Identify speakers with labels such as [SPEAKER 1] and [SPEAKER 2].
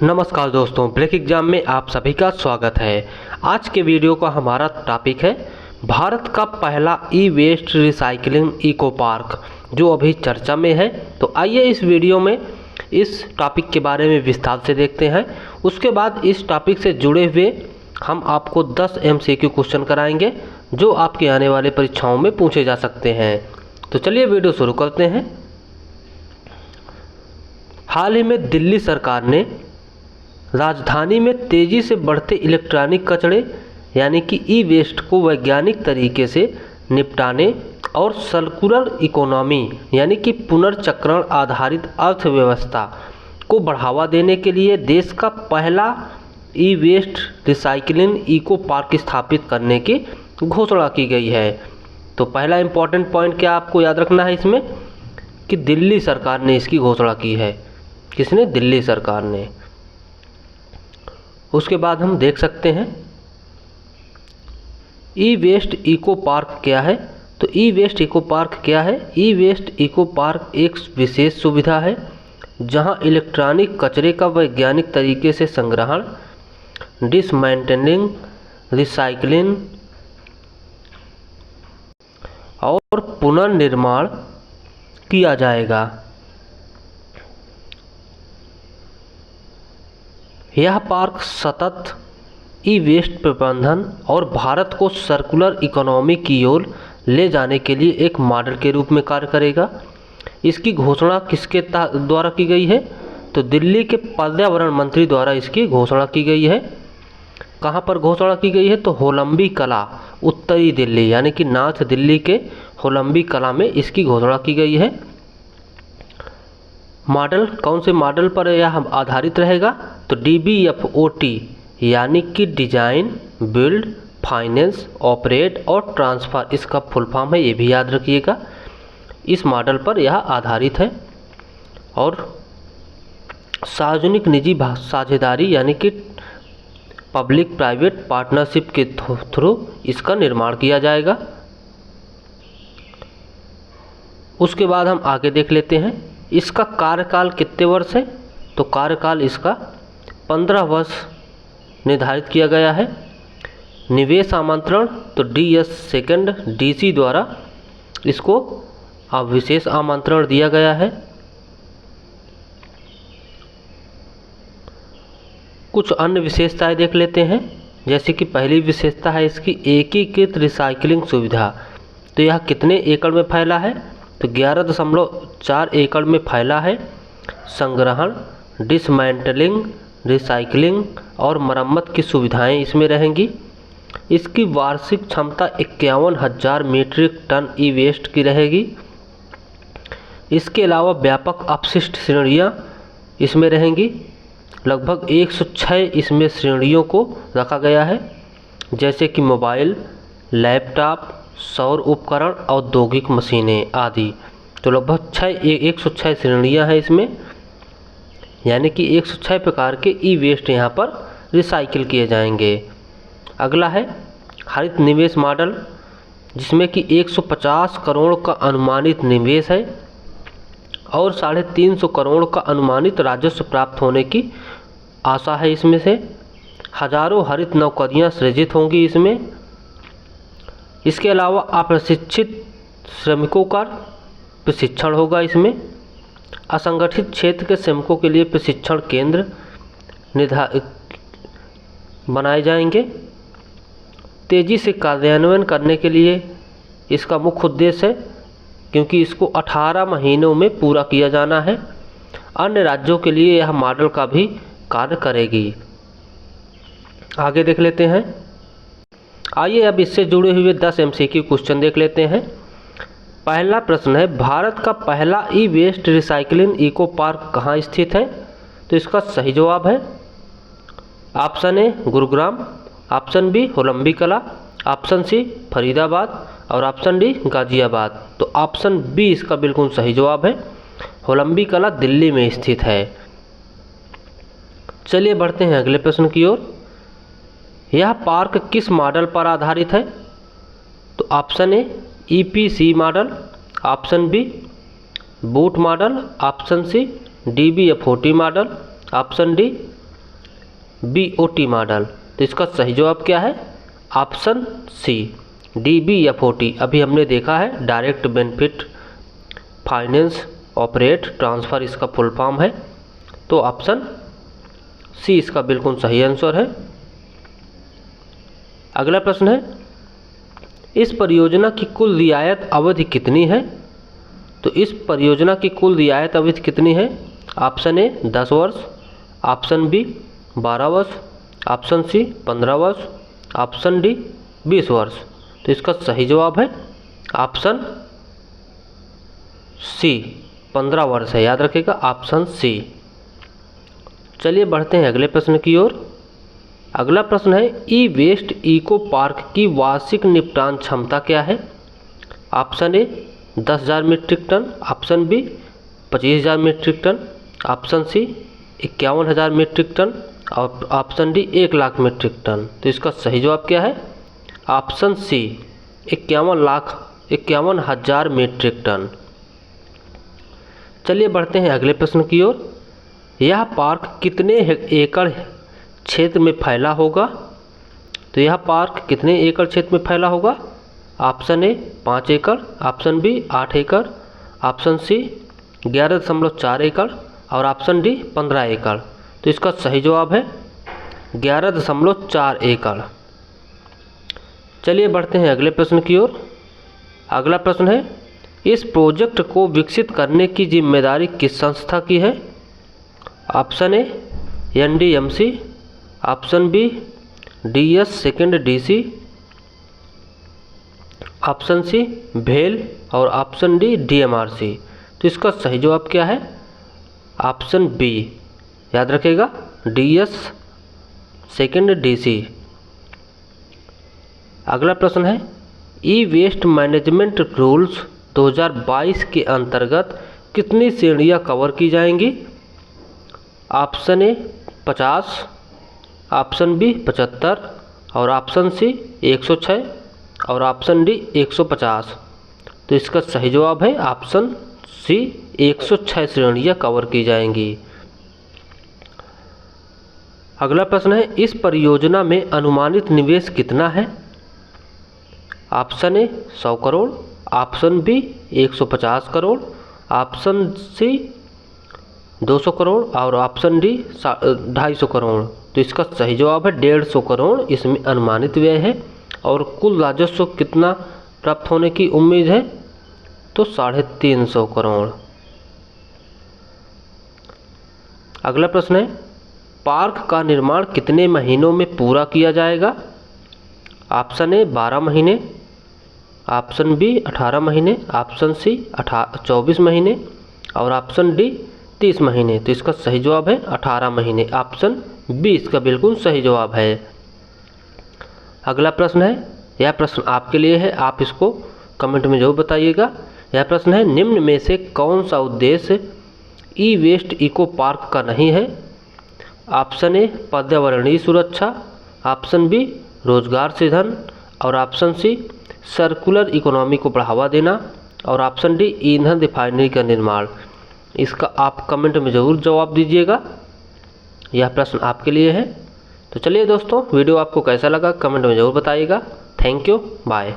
[SPEAKER 1] नमस्कार दोस्तों, break exam में आप सभी का स्वागत है। आज के वीडियो का हमारा टॉपिक है भारत का पहला e waste recycling eco park, जो अभी चर्चा में है। तो आइए इस वीडियो में इस टॉपिक के बारे में विस्तार से देखते हैं। उसके बाद इस टॉपिक से जुड़े हुए हम आपको 10 MCQ क्वेश्चन कराएंगे जो आपके आने वाले परीक्षाओं में पूछे जा सकते हैं। तो चलिए वीडियो शुरू करते हैं। हाल ही में दिल्ली सरकार ने राजधानी में तेज़ी से बढ़ते इलेक्ट्रॉनिक कचरे यानी कि ई वेस्ट को वैज्ञानिक तरीके से निपटाने और सर्कुलर इकोनॉमी यानी कि पुनर्चक्रण आधारित अर्थव्यवस्था को बढ़ावा देने के लिए देश का पहला e waste recycling eco park स्थापित करने की घोषणा की गई है। तो पहला इम्पॉर्टेंट पॉइंट क्या आपको याद रखना है इसमें कि दिल्ली सरकार ने इसकी घोषणा की है। किसने? दिल्ली सरकार ने। उसके बाद हम देख सकते हैं ई वेस्ट इको पार्क क्या है। तो ई वेस्ट इको पार्क क्या है? ई वेस्ट इको पार्क एक विशेष सुविधा है जहां इलेक्ट्रॉनिक कचरे का वैज्ञानिक तरीके से संग्रहण, डिसमेंटलिंग, रिसाइकलिंग और पुनर्निर्माण किया जाएगा। यह पार्क सतत ई वेस्ट प्रबंधन और भारत को सर्कुलर इकोनॉमी की ओर ले जाने के लिए एक मॉडल के रूप में कार्य करेगा। इसकी घोषणा किसके द्वारा की गई है? तो दिल्ली के पर्यावरण मंत्री द्वारा इसकी घोषणा की गई है। कहाँ पर घोषणा की गई है? तो होलंबी कला, उत्तरी दिल्ली यानी कि नॉर्थ दिल्ली के होलंबी कला में इसकी घोषणा की गई है। मॉडल कौन से मॉडल पर यह आधारित रहेगा? तो DBFOT यानी कि डिजाइन, बिल्ड, फाइनेंस, ऑपरेट और ट्रांसफ़र, इसका फुल फॉर्म है, ये भी याद रखिएगा। इस मॉडल पर यह आधारित है और सार्वजनिक निजी साझेदारी यानी कि पब्लिक प्राइवेट पार्टनरशिप के थ्रू इसका निर्माण किया जाएगा। उसके बाद हम आगे देख लेते हैं इसका कार्यकाल कितने वर्ष है। तो कार्यकाल इसका 15 वर्ष निर्धारित किया गया है। निवेश आमंत्रण तो DS सेकंड DC द्वारा इसको विशेष आमंत्रण दिया गया है। कुछ अन्य विशेषताएं देख लेते हैं, जैसे कि पहली विशेषता है इसकी एकीकृत रिसाइकलिंग सुविधा। तो यह कितने एकड़ में फैला है? तो 11.4 एकड़ में फैला है। संग्रहण, डिसमेंटलिंग, रिसाइकलिंग और मरम्मत की सुविधाएं इसमें रहेंगी। इसकी वार्षिक क्षमता 51,000 मीट्रिक टन ई वेस्ट की रहेगी। इसके अलावा व्यापक अपशिष्ट श्रेणियां इसमें रहेंगी। लगभग 106 इसमें श्रेणियों को रखा गया है, जैसे कि मोबाइल, लैपटॉप, सौर उपकरण, औद्योगिक मशीनें आदि। तो लगभग 106 श्रेणियां हैं इसमें, यानी कि 106 प्रकार के ई वेस्ट यहाँ पर रिसाइकिल किए जाएंगे। अगला है हरित निवेश मॉडल, जिसमें कि 150 करोड़ का अनुमानित निवेश है और 350 करोड़ का अनुमानित राजस्व प्राप्त होने की आशा है। इसमें से हजारों हरित नौकरियां सृजित होंगी इसमें। इसके अलावा अप्रशिक्षित श्रमिकों का प्रशिक्षण होगा इसमें। असंगठित क्षेत्र के श्रमिकों के लिए प्रशिक्षण केंद्र बनाए जाएंगे। तेज़ी से कार्यान्वयन करने के लिए इसका मुख्य उद्देश्य है, क्योंकि इसको 18 महीनों में पूरा किया जाना है। अन्य राज्यों के लिए यह मॉडल का भी कार्य करेगी। आगे देख लेते हैं। आइए अब इससे जुड़े हुए 10 MCQ क्वेश्चन देख लेते हैं। पहला प्रश्न है भारत का पहला e waste recycling eco park कहाँ स्थित है? तो इसका सही जवाब है option A Gurugram, option B Holambi Kalan, option सी फरीदाबाद और ऑप्शन डी गाजियाबाद। तो ऑप्शन बी इसका बिल्कुल सही जवाब है, होलंबी कला दिल्ली में स्थित है। चलिए बढ़ते हैं अगले प्रश्न की ओर। यह पार्क किस मॉडल पर आधारित है? तो option A EPC model, option B BOOT model, option C DBFOT model, option D BOT model. तो इसका सही जवाब क्या है? Option C DBFOT। अभी हमने देखा है direct benefit finance operate transfer इसका फुल फॉर्म है। तो ऑप्शन सी इसका बिल्कुल सही आंसर है। अगला प्रश्न है, इस परियोजना की कुल रियायत अवधि कितनी है? तो इस परियोजना की कुल रियायत अवधि कितनी है? ऑप्शन ए 10 वर्ष, ऑप्शन बी 12 वर्ष, ऑप्शन सी 15 वर्ष, ऑप्शन डी 20 वर्ष। तो इसका सही जवाब है ऑप्शन सी 15 वर्ष है, याद रखिएगा ऑप्शन सी। चलिए बढ़ते हैं अगले प्रश्न की ओर। अगला प्रश्न है, ई वेस्ट इको पार्क की वार्षिक निपटान क्षमता क्या है? Option A 10,000 metric ton, option B 25,000 metric ton, option C 51,000 metric ton और ऑप्शन डी 1,00,000 मीट्रिक टन। तो इसका सही जवाब क्या है? Option C 51,000 metric ton. चलिए बढ़ते हैं अगले प्रश्न की ओर। यह पार्क कितने एकड़ क्षेत्र में फैला होगा? तो यह पार्क कितने एकड़ क्षेत्र में फैला होगा? ऑप्शन ए 5 एकड़, ऑप्शन बी 8 एकड़, ऑप्शन सी 11.4 एकड़ और ऑप्शन डी 15 एकड़। तो इसका सही जवाब है 11.4 एकड़। चलिए बढ़ते हैं अगले प्रश्न की ओर। अगला प्रश्न है, इस प्रोजेक्ट को विकसित करने की जिम्मेदारी किस संस्था की है? Option A NDMC, option B DS second DC, option C भेल और ऑप्शन डी DMRC। तो इसका सही जवाब क्या है? ऑप्शन बी, याद रखिएगा DS सेकेंड DC। अगला प्रश्न है, ई वेस्ट मैनेजमेंट रूल्स 2022 के अंतर्गत कितनी श्रेणियां कवर की जाएंगी? ऑप्शन ए 50, ऑप्शन बी 75 और ऑप्शन सी 106 और ऑप्शन डी 150। तो इसका सही जवाब है ऑप्शन सी 106 श्रेणियां कवर की जाएंगी। अगला प्रश्न है, इस परियोजना में अनुमानित निवेश कितना है? Option A 100 crore, option B 150 crore, option C 200 crore और ऑप्शन डी 250 करोड़। तो इसका सही जवाब है 150 करोड़ इसमें अनुमानित व्यय है। और कुल राजस्व कितना प्राप्त होने की उम्मीद है? तो 350 करोड़। अगला प्रश्न है, पार्क का निर्माण कितने महीनों में पूरा किया जाएगा? ऑप्शन ए 12 महीने, ऑप्शन बी 18 महीने, ऑप्शन सी 24 महीने और ऑप्शन डी 30 महीने। तो इसका सही जवाब है 18 महीने, ऑप्शन बी इसका बिल्कुल सही जवाब है। अगला प्रश्न है, यह प्रश्न आपके लिए है, आप इसको कमेंट में जरूर बताइएगा। यह प्रश्न है, निम्न में से कौन सा उद्देश्य ई वेस्ट इको पार्क का नहीं है? ऑप्शन ए पर्यावरणीय सुरक्षा, ऑप्शन बी रोजगार सृजन और ऑप्शन सी सर्कुलर इकोनॉमी को बढ़ावा देना और ऑप्शन डी ईंधन रिफाइनरी का निर्माण। इसका आप कमेंट में ज़रूर जवाब दीजिएगा, यह प्रश्न आपके लिए है। तो चलिए दोस्तों, वीडियो आपको कैसा लगा कमेंट में ज़रूर बताइएगा। Thank you, bye.